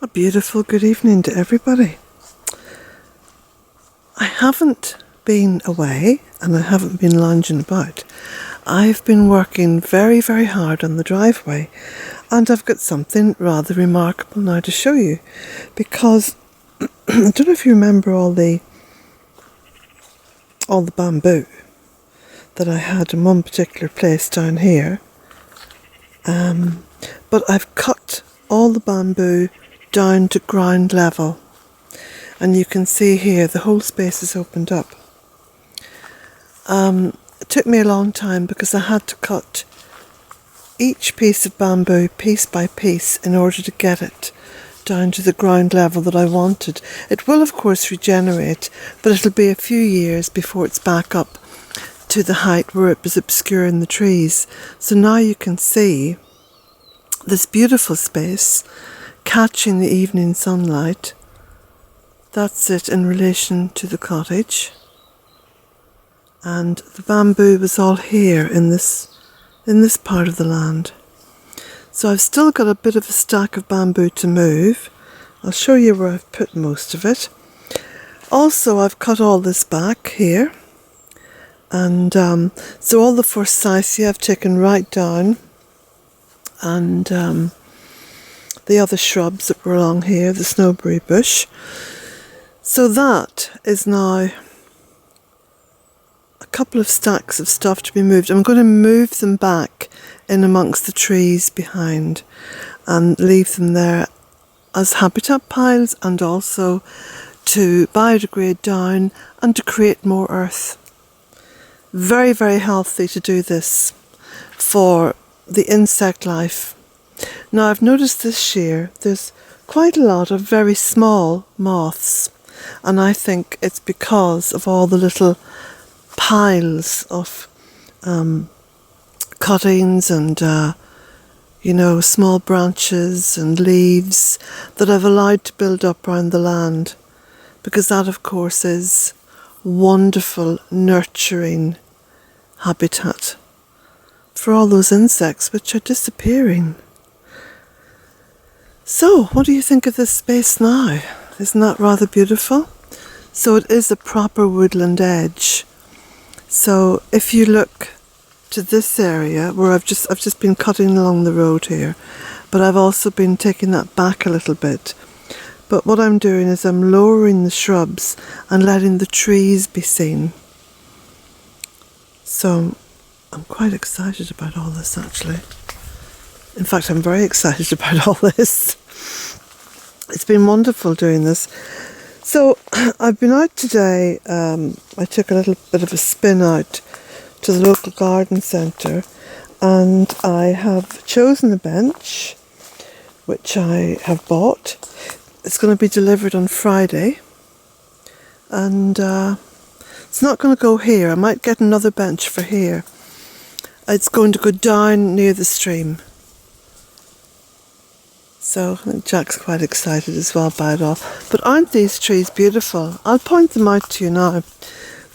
A beautiful good evening to everybody. I haven't been away and I haven't been lounging about. I've been working very, very hard on the driveway, and I've got something rather remarkable now to show you, because I don't know if you remember all the bamboo that I had in one particular place down here, but I've cut all the bamboo down to ground level, and you can see here the whole space is opened up. It took me a long time because I had to cut each piece of bamboo piece by piece in order to get it down to the ground level that I wanted. It will of course regenerate, but it'll be a few years before it's back up to the height where it was obscuring the trees. So now you can see this beautiful space catching the evening sunlight. That's it in relation to the cottage. And the bamboo was all here in this part of the land. So I've still got a bit of a stack of bamboo to move. I'll show you where I've put most of it. Also, I've cut all this back here. And so all the forsythia I've taken right down. And the other shrubs that were along here, the snowberry bush. So that is now a couple of stacks of stuff to be moved. I'm going to move them back in amongst the trees behind and leave them there as habitat piles, and also to biodegrade down and to create more earth. Very, very healthy to do this for the insect life. Now I've noticed this year there's quite a lot of very small moths, and I think it's because of all the little piles of cuttings and small branches and leaves that I've allowed to build up around the land, because that of course is wonderful nurturing habitat for all those insects which are disappearing. So what do you think of this space now? Isn't that rather beautiful? So it is a proper woodland edge. So if you look to this area where I've just been cutting along the road here, but I've also been taking that back a little bit. But what I'm doing is I'm lowering the shrubs and letting the trees be seen. So I'm quite excited about all this actually. In fact, I'm very excited about all this. It's been wonderful doing this. So I've been out today. I took a little bit of a spin out to the local garden centre, and I have chosen a bench which I have bought. It's going to be delivered on Friday, and it's not going to go here. I might get another bench for here. It's going to go down near the stream. So I think Jack's quite excited as well by it all. But aren't these trees beautiful? I'll point them out to you now.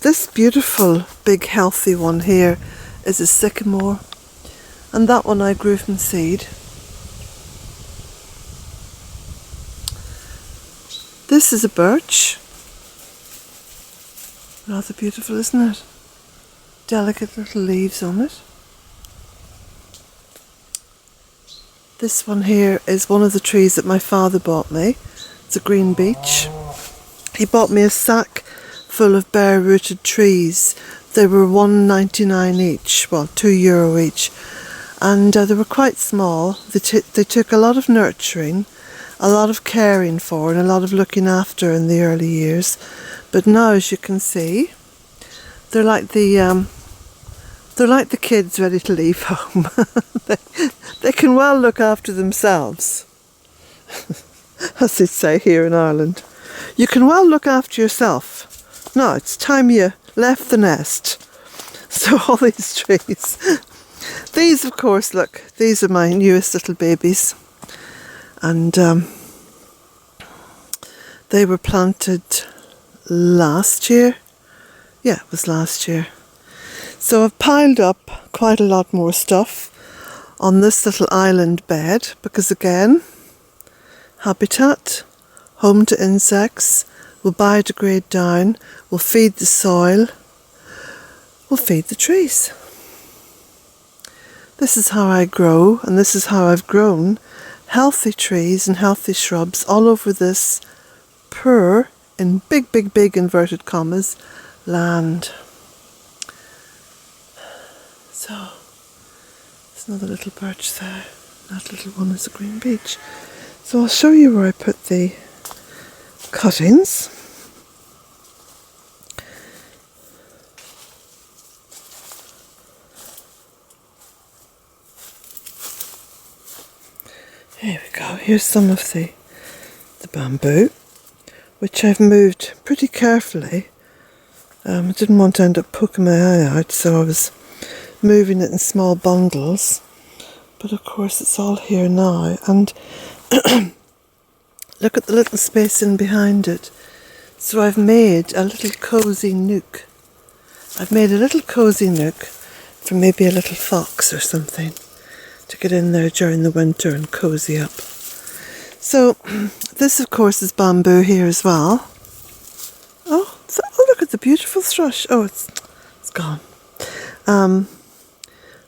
This beautiful big healthy one here is a sycamore, and that one I grew from seed. This is a birch. Rather beautiful, isn't it? Delicate little leaves on it. This one here is one of the trees that my father bought me. It's a green beech. He bought me a sack full of bare-rooted trees. They were €1.99 each, well, €2 each. And they were quite small. They took a lot of nurturing, a lot of caring for, and a lot of looking after in the early years. But now, as you can see, they're like the kids ready to leave home. They can well look after themselves, as they say here in Ireland. You can well look after yourself. Now it's time you left the nest. So all these trees. These, of course, look, these are my newest little babies. And they were planted last year. Yeah, it was last year. So I've piled up quite a lot more stuff on this little island bed, because again, habitat, home to insects, will biodegrade down, will feed the soil, will feed the trees. This is how I grow, and this is how I've grown healthy trees and healthy shrubs all over this poor, in big, big, big inverted commas, land. So, there's another little birch there. That little one is a green beech. So I'll show you where I put the cuttings. Here we go. Here's some of the bamboo, which I've moved pretty carefully. I didn't want to end up poking my eye out, so I was moving it in small bundles. But of course it's all here now, and look at the little space in behind it. So I've made a little cosy nook. I've made a little cosy nook for maybe a little fox or something to get in there during the winter and cozy up. So this of course is bamboo here as well. Oh, look at the beautiful thrush. Oh, it's gone.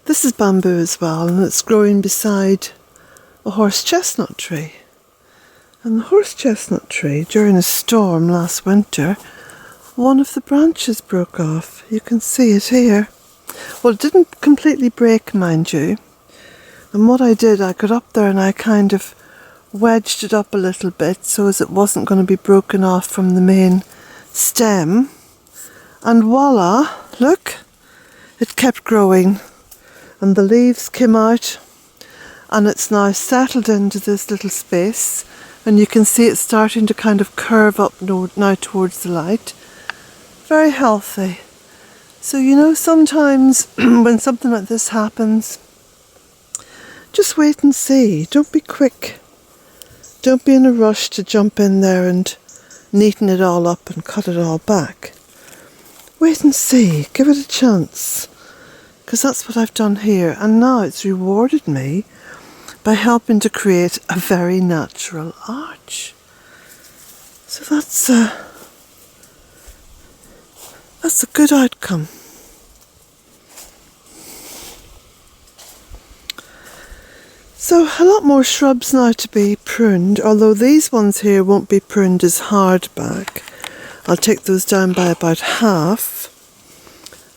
This is bamboo as well, and it's growing beside a horse chestnut tree. And the horse chestnut tree, during a storm last winter, one of the branches broke off. You can see it here. Well, it didn't completely break, mind you. And what I did, I got up there and I kind of wedged it up a little bit so as it wasn't going to be broken off from the main stem. And voila, look, it kept growing. And the leaves came out, and it's now settled into this little space. And you can see it's starting to kind of curve up now towards the light. Very healthy. So, you know, sometimes when something like this happens, just wait and see. Don't be quick. Don't be in a rush to jump in there and neaten it all up and cut it all back. Wait and see. Give it a chance. Because that's what I've done here. And now it's rewarded me by helping to create a very natural arch. So that's a good outcome. So a lot more shrubs now to be pruned, although these ones here won't be pruned as hardback. I'll take those down by about half,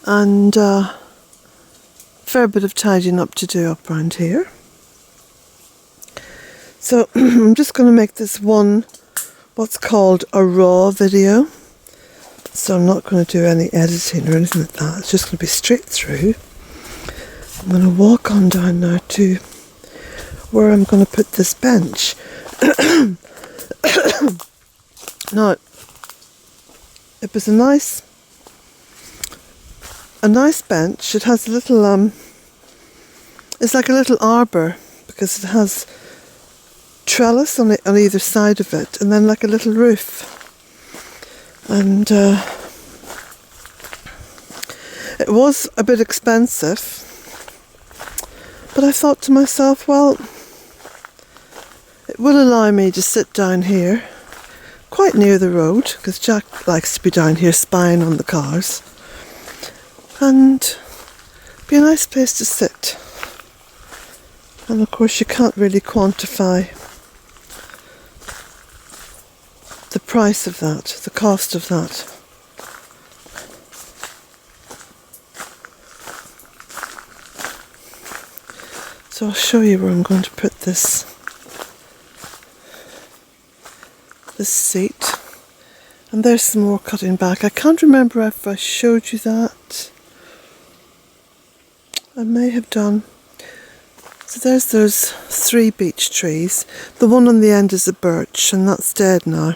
and a fair bit of tidying up to do up around here. So I'm just going to make this one what's called a raw video. So I'm not going to do any editing or anything like that. It's just going to be straight through. I'm going to walk on down now to where I'm going to put this bench. Now, it was a nice bench. It has a little it's like a little arbour because it has trellis on either side of it, and then like a little roof. And it was a bit expensive, but I thought to myself, well, it will allow me to sit down here quite near the road, because Jack likes to be down here spying on the cars, and be a nice place to sit. And of course you can't really quantify the price of that, the cost of that. So I'll show you where I'm going to put this seat. And there's some more cutting back. I can't remember if I showed you that. I may have done. So there's those 3 beech trees. The one on the end is a birch, and that's dead now.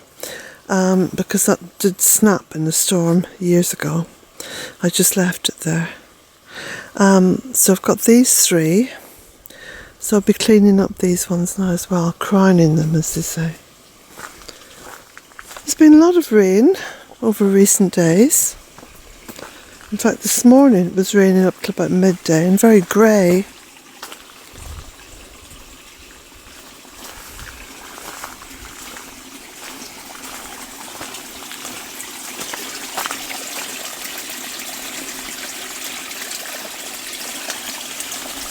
Because that did snap in the storm years ago. I just left it there. So I've got these 3. So I'll be cleaning up these ones now as well, crowning them, as they say. There's been a lot of rain over recent days. In fact, this morning it was raining up till about midday and very grey.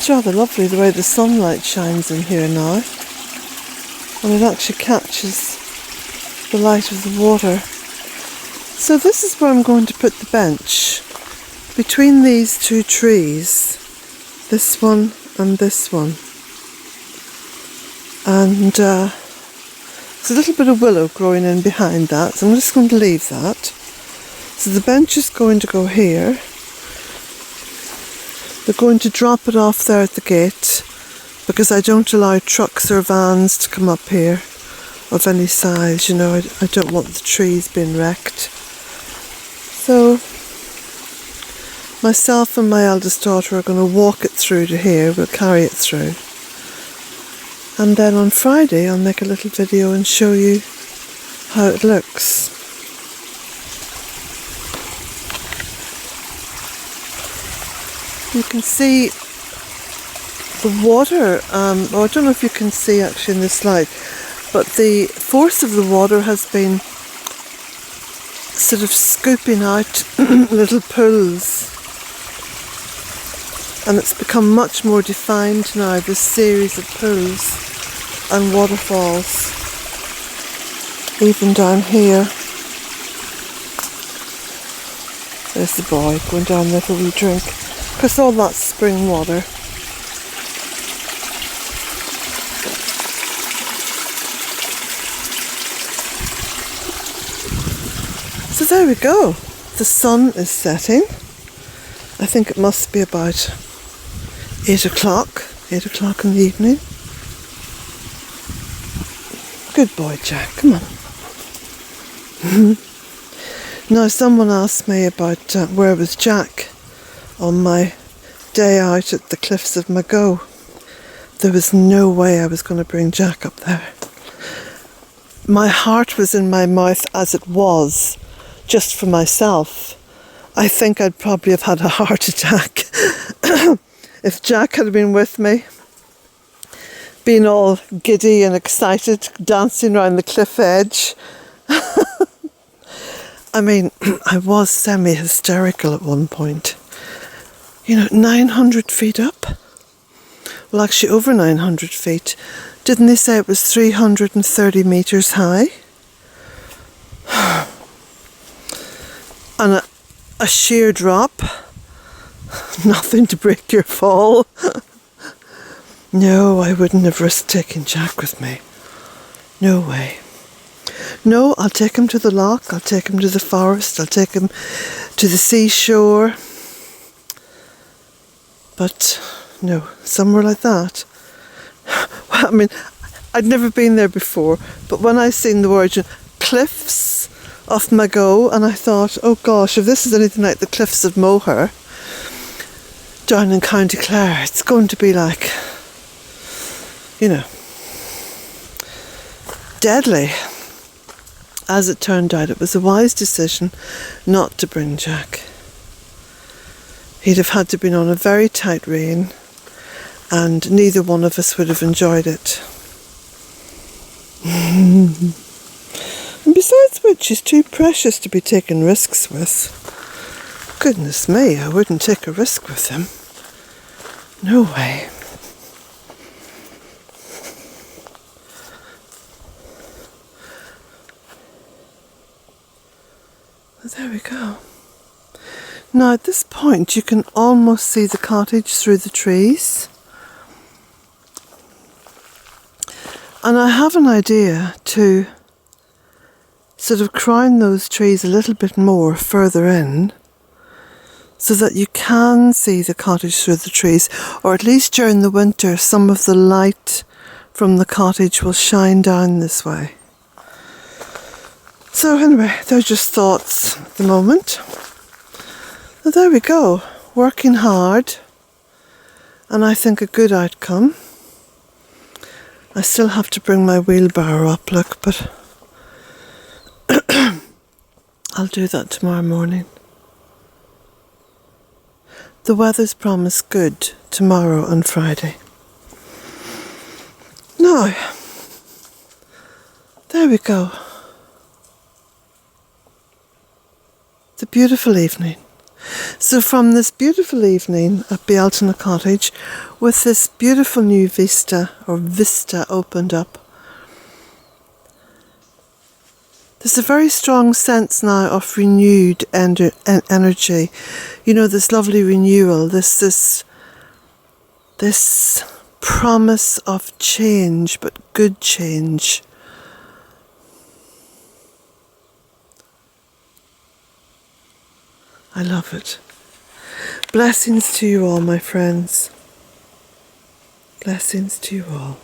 It's rather lovely the way the sunlight shines in here now, and it actually catches the light of the water. So this is where I'm going to put the bench, between these two trees, this one and this one. And there's a little bit of willow growing in behind that, so I'm just going to leave that. So the bench is going to go here. They're going to drop it off there at the gate, because I don't allow trucks or vans to come up here of any size, you know. I don't want the trees being wrecked. So myself and my eldest daughter are going to walk it through to here. We'll carry it through. And then on Friday I'll make a little video and show you how it looks. You can see the water, I don't know if you can see actually in this light, but the force of the water has been sort of scooping out little pools, and it's become much more defined now, this series of pools and waterfalls, even down here. There's the boy going down there for a wee drink, because all that's spring water. So there we go, the sun is setting. I think it must be about 8 o'clock in the evening. Good boy, Jack, come on. Now, someone asked me about where was Jack on my day out at the cliffs of Mago. There was no way I was going to bring Jack up there. My heart was in my mouth as it was, just for myself. I think I'd probably have had a heart attack if Jack had been with me, being all giddy and excited, dancing around the cliff edge. I mean, I was semi-hysterical at one point. You know, 900 feet up? Well, actually over 900 feet. Didn't they say it was 330 metres high? And a sheer drop. Nothing to break your fall. No, I wouldn't have risked taking Jack with me. No way. No, I'll take him to the loch, I'll take him to the forest, I'll take him to the seashore. But no, somewhere like that. Well, I mean, I'd never been there before, but when I seen the word cliffs of Mago, and I thought, oh gosh, if this is anything like the cliffs of Moher down in County Clare, it's going to be like, you know, deadly. As it turned out, it was a wise decision not to bring Jack. He'd have had to been on a very tight rein, and neither one of us would have enjoyed it. And besides which, he's too precious to be taking risks with. Goodness me, I wouldn't take a risk with him. No way. There we go. Now at this point you can almost see the cottage through the trees. And I have an idea to sort of crown those trees a little bit more further in, so that you can see the cottage through the trees, or at least during the winter some of the light from the cottage will shine down this way. So anyway, they're just thoughts at the moment. So there we go, working hard, and I think a good outcome. I still have to bring my wheelbarrow up, look, but I'll do that tomorrow morning. The weather's promised good tomorrow and Friday. Now, there we go. It's a beautiful evening. So from this beautiful evening at Bealtaine Cottage, with this beautiful new vista opened up, there's a very strong sense now of renewed energy. You know, this lovely renewal, this promise of change, but good change. I love it. Blessings to you all, my friends. Blessings to you all.